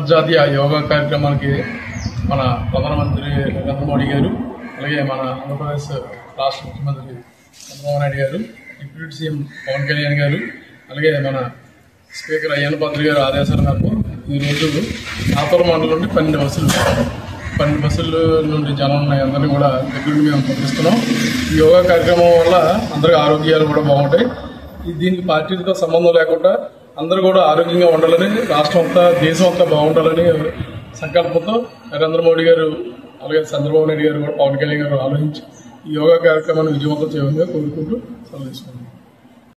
అంతర్జాతీయ యోగా కార్యక్రమానికి మన ప్రధానమంత్రి నరేంద్ర మోడీ గారు, అలాగే మన ఆంధ్రప్రదేశ్ రాష్ట్ర ముఖ్యమంత్రి చంద్రబాబు నాయుడు గారు, డిప్యూటీ సీఎం పవన్ కళ్యాణ్ గారు, అలాగే మన స్పీకర్ అయ్యన్న పాత్ర గారు ఆదేశాల మేరకు ఈరోజు ఆతూరు మండలం నుండి 12 బస్సుల నుండి జనం అందరినీ కూడా దగ్గర నుండి మేము పంపిస్తున్నాం. ఈ యోగా కార్యక్రమం వల్ల అందరికీ ఆరోగ్యాలు కూడా బాగుంటాయి. దీనికి పార్టీలతో సంబంధం లేకుండా అందరూ కూడా ఆరోగ్యంగా ఉండాలని, రాష్ట్రం అంతా దేశం అంతా బాగుండాలని సంకల్పంతో నరేంద్ర మోడీ గారు, అలాగే చంద్రబాబు నాయుడు గారు కూడా, పవన్ కళ్యాణ్ గారు ఆలోచించి ఈ యోగా కార్యక్రమాన్ని విజయవంతం చేయాలని కోరుకుంటూ సెలవు తీసుకున్నాం.